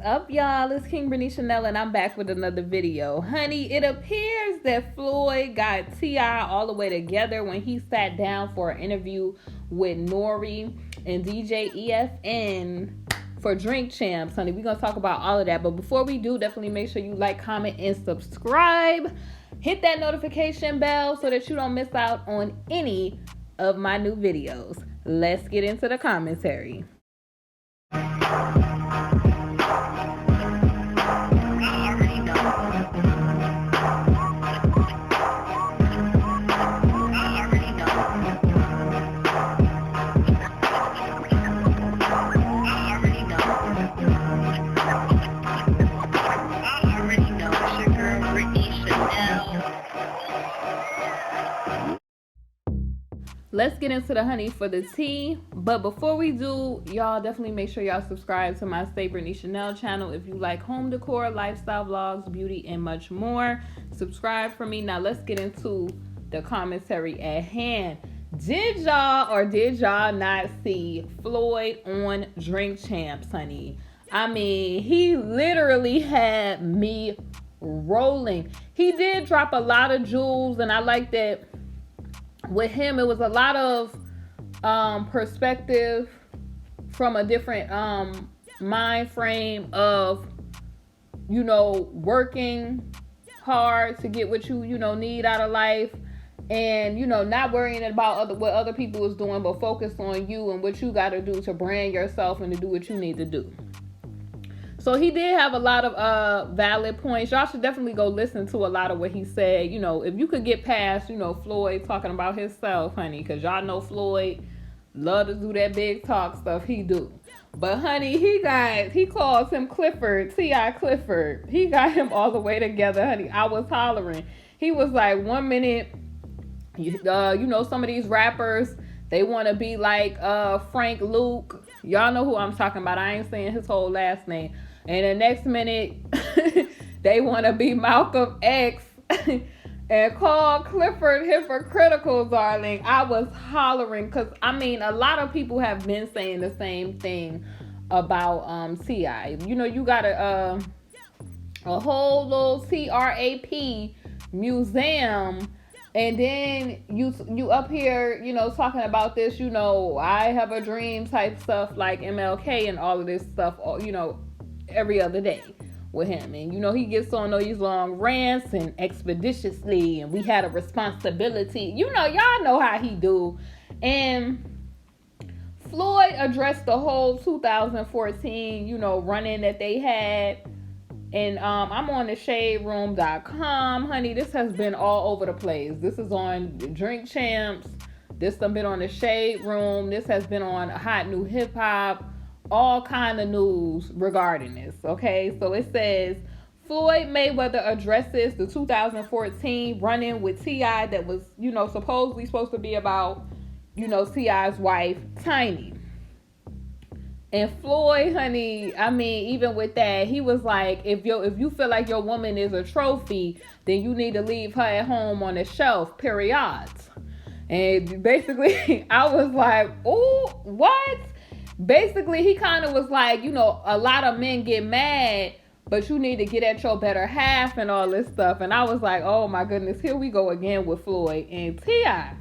up, y'all? It's KingBritneyChanel, and I'm back with another video. Honey, it appears that Floyd got T.I. all the way together when he sat down for an interview with Nori and DJ EFN for Drink Champs. Honey, we're going to talk about all of that. But before we do, definitely make sure you like, comment, and subscribe. Hit that notification bell so that you don't miss out on any of my new videos. Let's get into the commentary. Let's get into the honey for the tea. But before we do, y'all definitely make sure y'all subscribe to my KingBritneyChanel channel if you like home decor, lifestyle vlogs, beauty, and much more. Subscribe for me. Now let's get into the commentary at hand. Did y'all not see Floyd on Drink Champs, honey? I mean, he literally had me rolling. He did drop a lot of jewels, and I like that. With him, it was a lot of perspective from a different mind frame of, working hard to get what you need out of life, and not worrying about what other people is doing, but focus on you and what you got to do to brand yourself and to do what you need to do. So he did have a lot of valid points. Y'all should definitely go listen to a lot of what he said. If you could get past, Floyd talking about himself, honey, because y'all know Floyd love to do that big talk stuff he do. But honey, he calls him Clifford, T.I. Clifford. He got him all the way together, honey. I was hollering. He was like, 1 minute, some of these rappers, they want to be like Frank Luke. Y'all know who I'm talking about. I ain't saying his whole last name. And the next minute, they want to be Malcolm X and call Clifford hypocritical, darling. I was hollering because, a lot of people have been saying the same thing about T.I. You got a whole little TRAP museum, and then you up here, talking about this, I have a dream type stuff like MLK and all of this stuff, every other day with him. And, he gets on these long rants and expeditiously, and we had a responsibility. Y'all know how he do. And Floyd addressed the whole 2014, run-in that they had. And I'm on the shaderoom.com, honey. This has been all over the place. This is on Drink Champs. This has been on the Shade Room. This has been on Hot New Hip Hop. All kind of news regarding this, okay? So it says, Floyd Mayweather addresses the 2014 run-in with T.I. that was, supposedly supposed to be about, T.I.'s wife, Tiny. And Floyd, honey, even with that, he was like, if you feel like your woman is a trophy, then you need to leave her at home on the shelf, period. And basically, I was like, oh, what? Basically, he kind of was like, a lot of men get mad, but you need to get at your better half and all this stuff. And I was like, oh my goodness, here we go again with Floyd and T.I.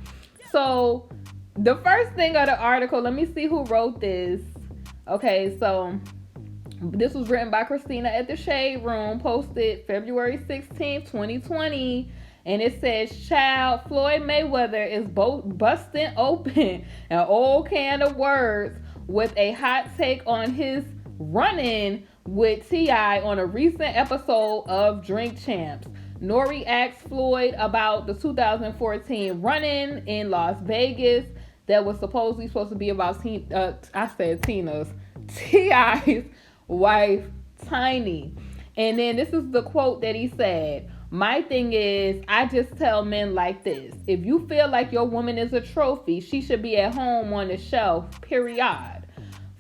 So the first thing of the article, let me see who wrote this. Okay, so this was written by Christina at the Shade Room, posted February 16th, 2020. And it says, child, Floyd Mayweather is busting open an old can of words with a hot take on his run-in with T.I. on a recent episode of Drink Champs. Nori asked Floyd about the 2014 run-in in Las Vegas that was supposed to be about T.I.'s wife, Tiny. And then this is the quote that he said. My thing is, I just tell men like this. If you feel like your woman is a trophy, she should be at home on the shelf, period.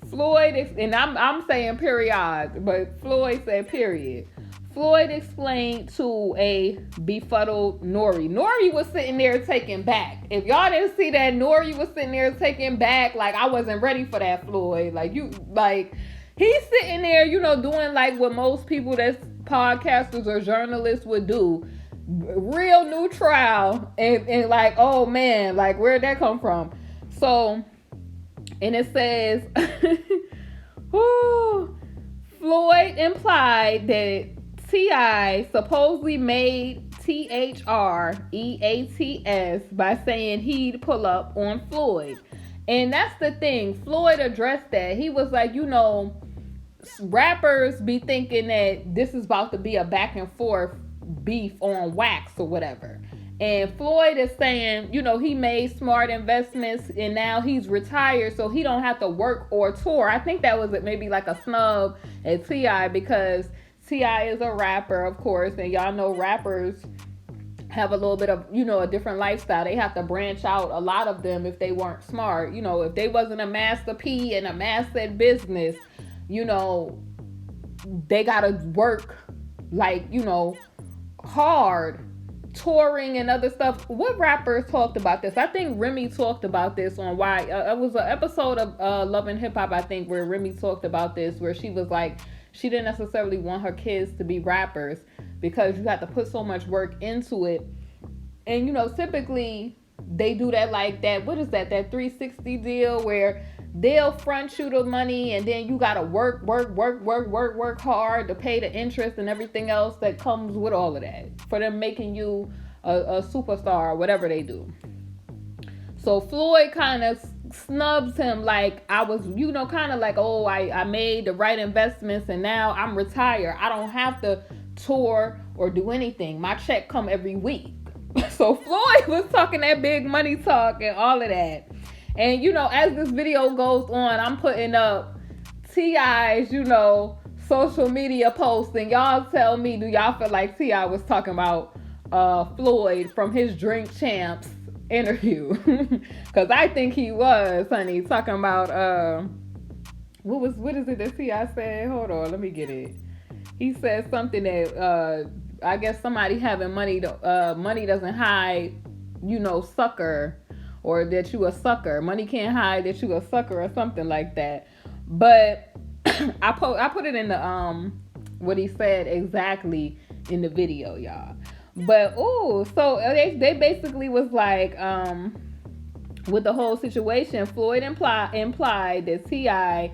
Floyd, and I'm saying period, but Floyd said period. Floyd explained to a befuddled Nori. Nori was sitting there taken back. If y'all didn't see that, Nori was sitting there taken back. Like, I wasn't ready for that, Floyd. he's sitting there, doing like what most people that's podcasters or journalists would do. Real neutral and like, oh man, like where'd that come from? So, and it says, Floyd implied that T.I. supposedly made THREATS by saying he'd pull up on Floyd. And that's the thing. Floyd addressed that. He was like, rappers be thinking that this is about to be a back and forth beef on wax or whatever. And Floyd is saying, he made smart investments and now he's retired so he don't have to work or tour. I think that was maybe like a snub at T.I. because T.I. is a rapper, of course, and y'all know rappers have a little bit of, a different lifestyle. They have to branch out, a lot of them, if they weren't smart. If they wasn't a master P and a master at business, they gotta work like, hard, touring and other stuff. What rappers talked about this? I think Remy talked about this on why it was an episode of Love and Hip Hop, I think, where Remy talked about this, where she was like, she didn't necessarily want her kids to be rappers because you have to put so much work into it. And typically they do that like that, what is that 360 deal where they'll front you the money and then you gotta work hard to pay the interest and everything else that comes with all of that for them making you a superstar or whatever they do. So Floyd kind of snubs him like, I was, kind of like, oh, I made the right investments and now I'm retired. I don't have to tour or do anything. My check come every week. So Floyd was talking that big money talk and all of that. And, as this video goes on, I'm putting up T.I.'s, social media posts. And y'all tell me, do y'all feel like T.I. was talking about Floyd from his Drink Champs interview? Because I think he was, honey, talking about, what is it that T.I. said? Hold on, let me get it. He said something that, I guess somebody having money, money doesn't hide, sucker. Or that you a sucker. Money can't hide that you a sucker or something like that. But I put it in the what he said exactly in the video, y'all. But so they basically was like with the whole situation, Floyd implied that T.I.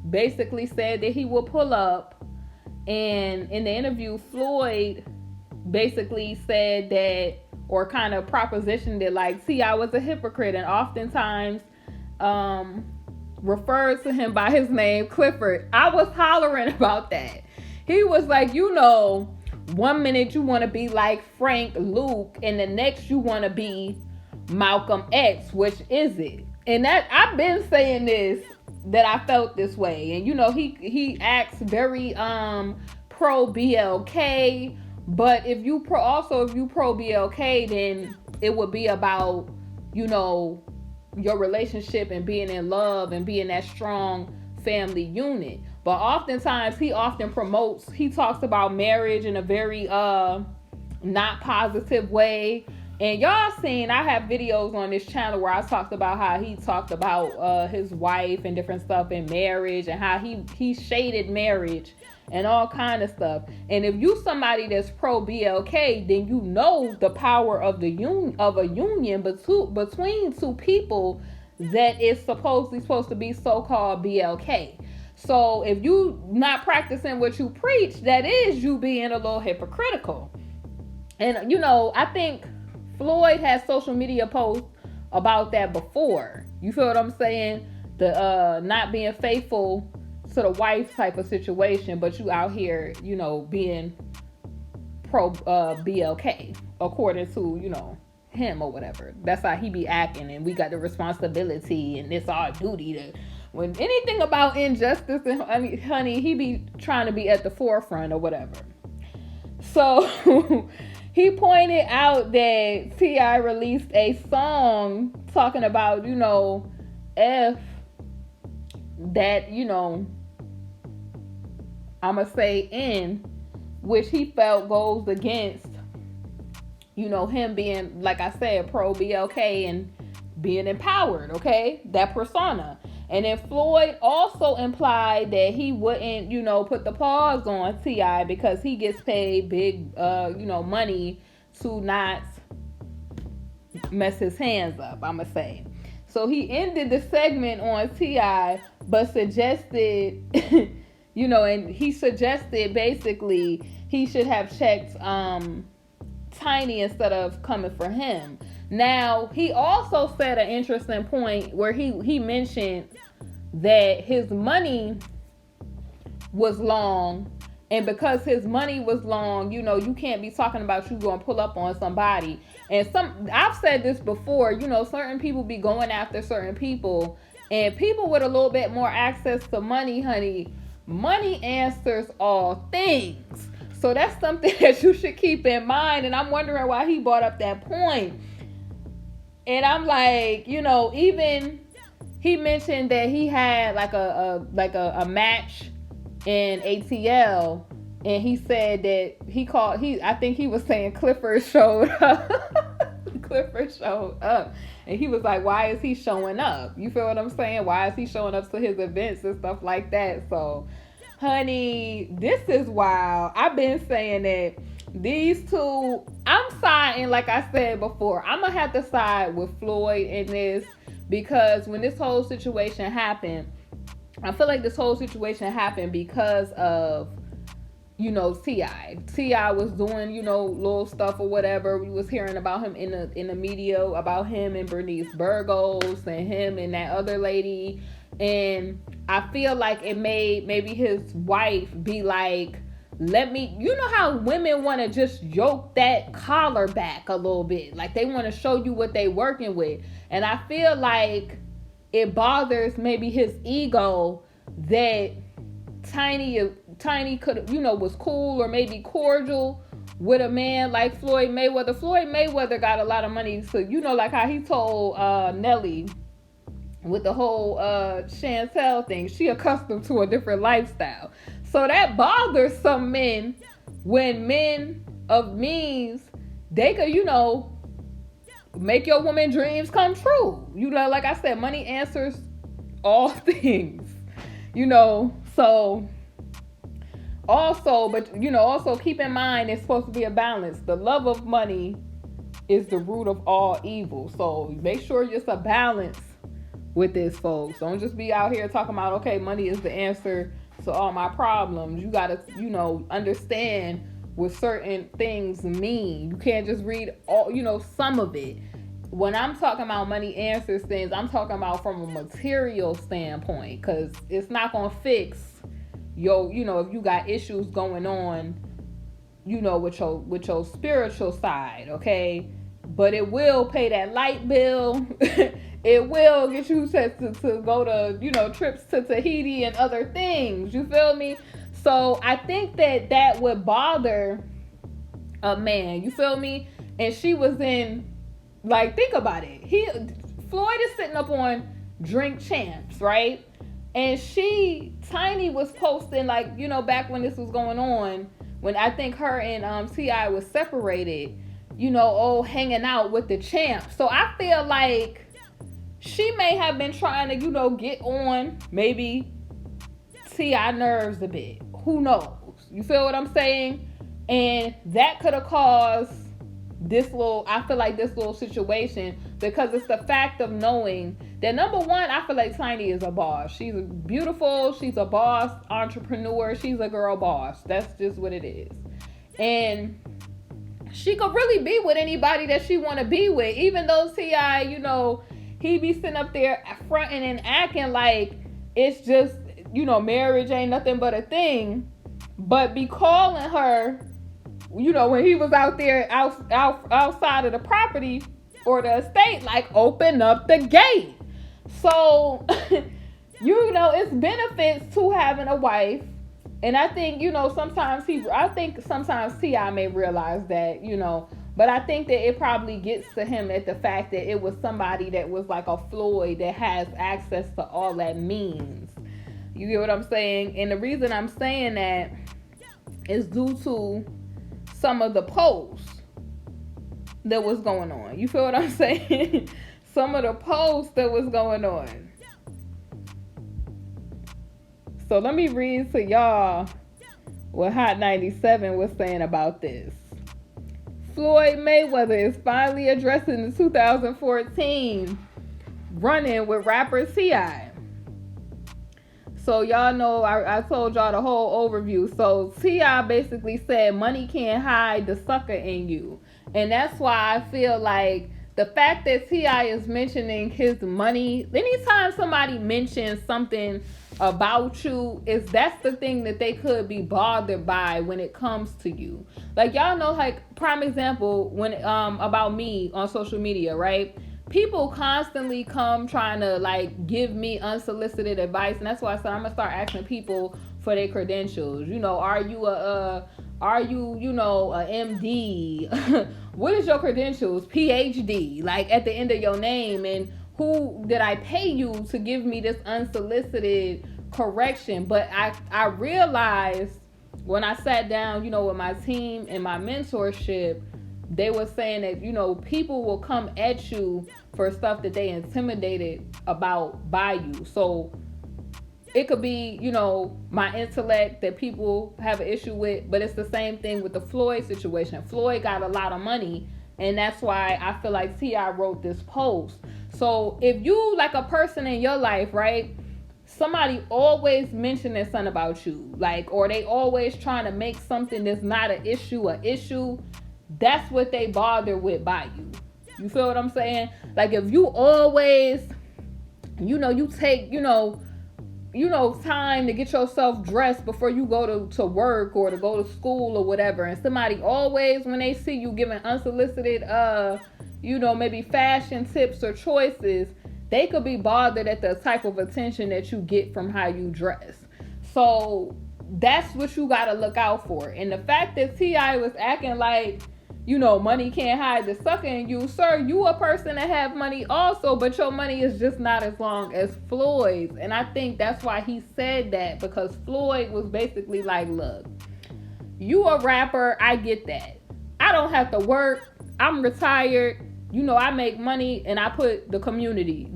Basically said that he will pull up, and in the interview Floyd basically said that, or kind of propositioned it like T.I. was a hypocrite and oftentimes refers to him by his name, Clifford. I was hollering about that. He was like, 1 minute you want to be like Frank Luke and the next you want to be Malcolm X. Which is it? And that I've been saying this, that I felt this way. And he acts very pro BLK. But if you pro BLK, then it would be about, your relationship and being in love and being that strong family unit. But oftentimes he talks about marriage in a very not positive way. And y'all seen, I have videos on this channel where I talked about how he talked about his wife and different stuff in marriage and how he shaded marriage and all kind of stuff. And if you somebody that's pro BLK, then you know the power of a union between two people that is supposed to be so-called BLK. So if you not practicing what you preach, that is you being a little hypocritical. And I think Floyd has social media posts about that before. You feel what I'm saying? The not being faithful to the wife type of situation, but you out here, being pro BLK according to, him or whatever. That's how he be acting, and we got the responsibility and it's our duty to, when anything about injustice, and honey, he be trying to be at the forefront or whatever. So he pointed out that T.I. released a song talking about, F that, I'ma say N, which he felt goes against, him being, like I said, pro BLK and being empowered, okay? That persona. And then Floyd also implied that he wouldn't, put the pause on T.I. because he gets paid big, money to not mess his hands up, I'ma say. So he ended the segment on T.I., but suggested, and he suggested basically he should have checked Tiny instead of coming for him. Now, he also said an interesting point where he mentioned that his money was long, and because his money was long, you can't be talking about you going to pull up on somebody. And I've said this before, certain people be going after certain people, and people with a little bit more access to money, honey, money answers all things. So that's something that you should keep in mind. And I'm wondering why he brought up that point. And I'm like, even he mentioned that he had like a match in ATL, and he said that I think he was saying Clifford showed up. Clifford showed up. And he was like, why is he showing up? You feel what I'm saying? Why is he showing up to his events and stuff like that? So, honey, this is wild. I've been saying that these two, I'm siding, like I said before, I'm going to have to side with Floyd in this, because when this whole situation happened, I feel like this whole situation happened because of, T.I. T.I. was doing, little stuff or whatever. We was hearing about him in the media, about him and Bernice Burgos and him and that other lady. And I feel like it made maybe his wife be like, how women want to just yoke that collar back a little bit. Like they want to show you what they working with. And I feel like it bothers maybe his ego that Tiny could, was cool or maybe cordial with a man like Floyd Mayweather. Floyd Mayweather got a lot of money. So, like how he told Nelly with the whole Chantel thing, she accustomed to a different lifestyle. So that bothers some men when men of means, they could, make your woman dreams come true. Like I said, money answers all things, so also, but also keep in mind it's supposed to be a balance. The love of money is the root of all evil. So make sure it's a balance with this, folks. Don't just be out here talking about, okay, money is the answer to all my problems. You gotta, understand what certain things mean. You can't just read all, some of it. When I'm talking about money answers things, I'm talking about from a material standpoint, because it's not gonna fix your, if you got issues going on, with your spiritual side, okay? But it will pay that light bill. It will get you to go to, trips to Tahiti and other things. You feel me? So I think that would bother a man. You feel me? And she was in, like, think about it. Floyd is sitting up on Drink Champs, right? And Tiny was posting, like, back when this was going on, when I think her and T.I. was separated, hanging out with the champs. So I feel like she may have been trying to, get on maybe T.I. nerves a bit. Who knows? You feel what I'm saying? And that could have caused this little situation, because it's the fact of knowing that, number one, I feel like Tiny is a boss. She's beautiful. She's a boss entrepreneur. She's a girl boss. That's just what it is. And she could really be with anybody that she want to be with, even though T.I., he be sitting up there fronting and acting like it's just, marriage ain't nothing but a thing, but be calling her, when he was out there outside of the property or the estate, like, open up the gate. So, it's benefits to having a wife. And I think, sometimes T.I. may realize that, but I think that it probably gets to him at the fact that it was somebody that was like a Floyd that has access to all that means. You get what I'm saying? And the reason I'm saying that is due to some of the posts that was going on. You feel what I'm saying? Some of the posts that was going on. So let me read to y'all what Hot 97 was saying about this. Floyd Mayweather is finally addressing the 2014 run-in with rapper T.I. So y'all know I told y'all the whole overview. So T.I. basically said money can't hide the sucker in you. And that's why I feel like the fact that T.I. is mentioning his money, anytime somebody mentions something about you, that's the thing that they could be bothered by when it comes to you. Like y'all know, like prime example, when about me on social media, right? People constantly come trying to like give me unsolicited advice, and that's why I said I'm gonna start asking people for their credentials. You know, are you a MD? What is your credentials? PhD, like at the end of your name, and who did I pay you to give me this unsolicited correction? But I realized when I sat down, you know, with my team and my mentorship, they were saying that, you know, people will come at you for stuff that they intimidated about by you. So it could be, you know, my intellect that people have an issue with, but it's the same thing with the Floyd situation. Floyd got a lot of money, and that's why I feel like T.I. wrote this post. So if you like a person in your life, right, somebody always mentioning something about you, like, or they always trying to make something that's not an issue, that's what they bother with by you. You feel what I'm saying? Like if you always, you know, you take, you know, time to get yourself dressed before you go to work or to go to school or whatever, and somebody always, when they see you giving unsolicited, you know, maybe fashion tips or choices, they could be bothered at the type of attention that you get from how you dress. So that's what you gotta look out for. And the fact that T.I. was acting like, you know, money can't hide the sucker in you. Sir, you a person that have money also, but your money is just not as long as Floyd's. And I think that's why he said that, because Floyd was basically like, look, you a rapper, I get that. I don't have to work. I'm retired. You know, I make money and I put the community,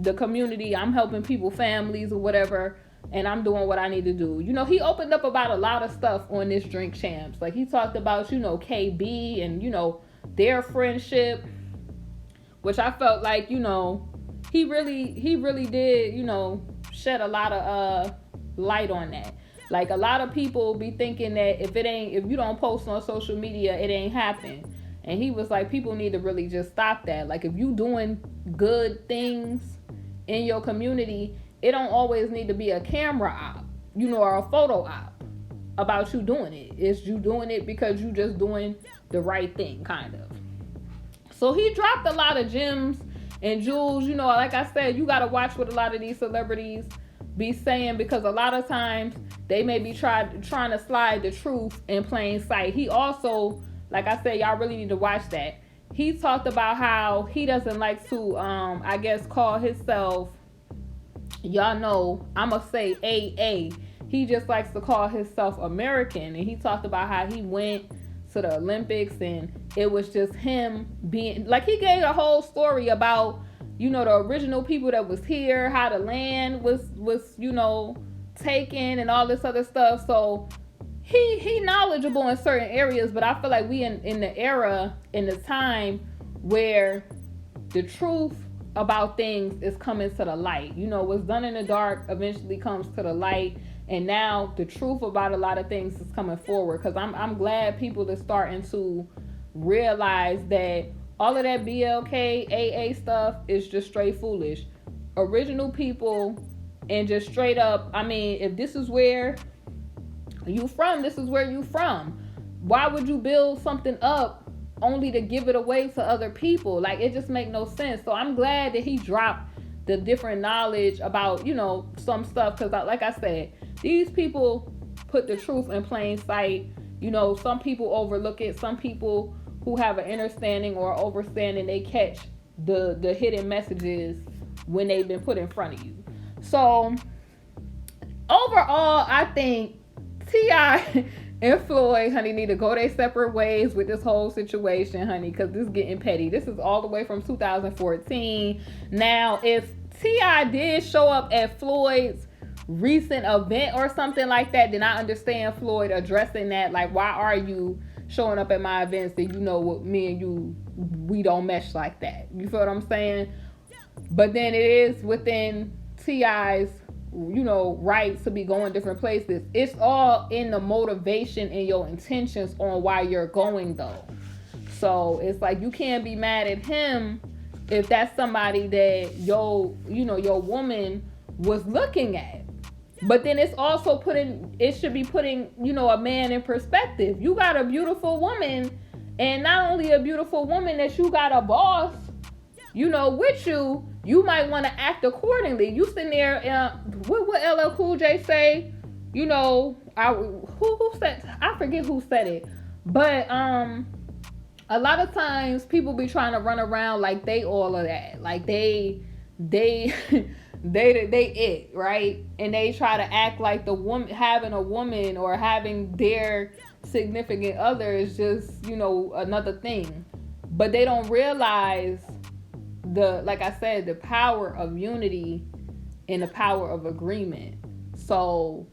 I'm helping people, families or whatever, and I'm doing what I need to do. You know, he opened up about a lot of stuff on this Drink Champs. Like he talked about, you know, KB and, you know, their friendship, which I felt like, you know, he really did, you know, shed a lot of light on that. Like a lot of people be thinking that if you don't post on social media, it ain't happen. And he was like, people need to really just stop that. Like if you doing good things in your community, it don't always need to be a camera op, you know, or a photo op about you doing it. It's you doing it because you just doing the right thing, kind of. So he dropped a lot of gems and jewels. You know, like I said, you got to watch what a lot of these celebrities be saying, because a lot of times they may be trying to slide the truth in plain sight. He also, like I said, y'all really need to watch that. He talked about how he doesn't like to, I guess, call himself, y'all know, I'm going to say AA. He just likes to call himself American. And he talked about how he went to the Olympics and it was just him being, like he gave a whole story about, you know, the original people that was here, how the land was, you know, taken and all this other stuff. So he knowledgeable in certain areas, but I feel like we in the era, in the time where the truth about things is coming to the light. You know, what's done in the dark eventually comes to the light, and now the truth about a lot of things is coming forward. Because I'm glad people are starting to realize that all of that BLK, AA stuff is just straight foolish. Original people and just straight up, I mean, if this is where you from, this is where you from. Why would you build something up only to give it away to other people? Like, it just make no sense. So I'm glad that he dropped the different knowledge about, you know, some stuff, because like I said, these people put the truth in plain sight. You know, some people overlook it. Some people who have an understanding or overstanding, they catch the hidden messages when they've been put in front of you. So overall, I think T.I. and Floyd, honey, need to go their separate ways with this whole situation, honey, because this is getting petty. This is all the way from 2014. Now, if T.I. did show up at Floyd's recent event or something like that, then I understand Floyd addressing that. Like, why are you showing up at my events that you know what me and you, we don't mesh like that? You feel what I'm saying? But then it is within T.I.'s, you know, rights to be going different places. It's all in the motivation and your intentions on why you're going though. So it's like you can't be mad at him if that's somebody that your woman was looking at. But then it's also it should be putting, you know, a man in perspective. You got a beautiful woman, and not only a beautiful woman, that you got a boss, you know, with you. You might want to act accordingly. You sitting there, what LL Cool J say? You know, who said, I forget who said it, but a lot of times people be trying to run around like they all of that, like they it, right? And they try to act like the woman, having a woman or having their significant other is just, you know, another thing. But they don't realize like I said, the power of unity and the power of agreement. So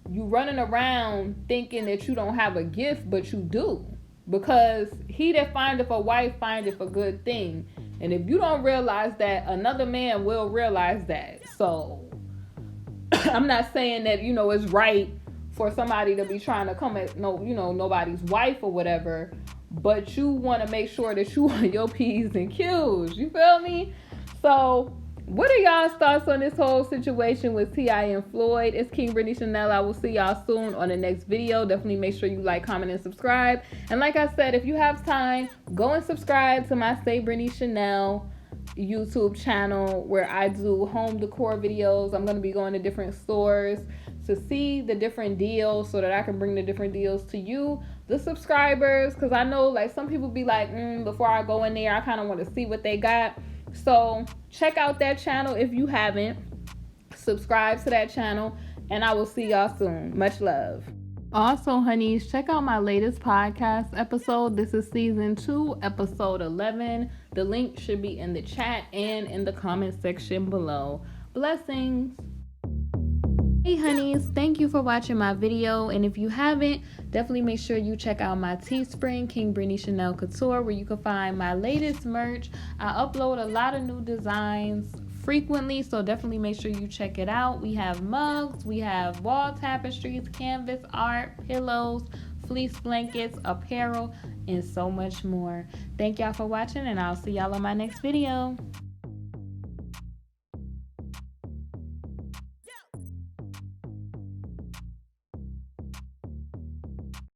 you running around thinking that you don't have a gift, but you do. Because he that findeth a wife findeth a good thing. And if you don't realize that, another man will realize that. So I'm not saying that, you know, it's right for somebody to be trying to come at nobody's wife or whatever. But you want to make sure that you on your P's and Q's. You feel me? So what are y'all's thoughts on this whole situation with T.I. and Floyd? It's KingBritneyChanel. I will see y'all soon on the next video. Definitely make sure you like, comment, and subscribe. And like I said, if you have time, go and subscribe to my Say Britney Chanel YouTube channel, where I do home decor videos. I'm going to be going to different stores to see the different deals so that I can bring the different deals to you, the subscribers, because I know like some people be like, before I go in there, I kind of want to see what they got. So check out that channel if you haven't. Subscribe to that channel, and I will see y'all soon. Much love. Also, honeys, check out my latest podcast episode. This is season 2, episode 11. The link should be in the chat and in the comment section below. Blessings. Hey honeys, thank you for watching my video, and if you haven't, definitely make sure you check out my Teespring, KingBritneyChanel Couture, where you can find my latest merch. I upload a lot of new designs frequently, so definitely make sure you check it out. We have mugs, we have wall tapestries, canvas art, pillows, fleece blankets, apparel, and so much more. Thank y'all for watching, and I'll see y'all on my next video.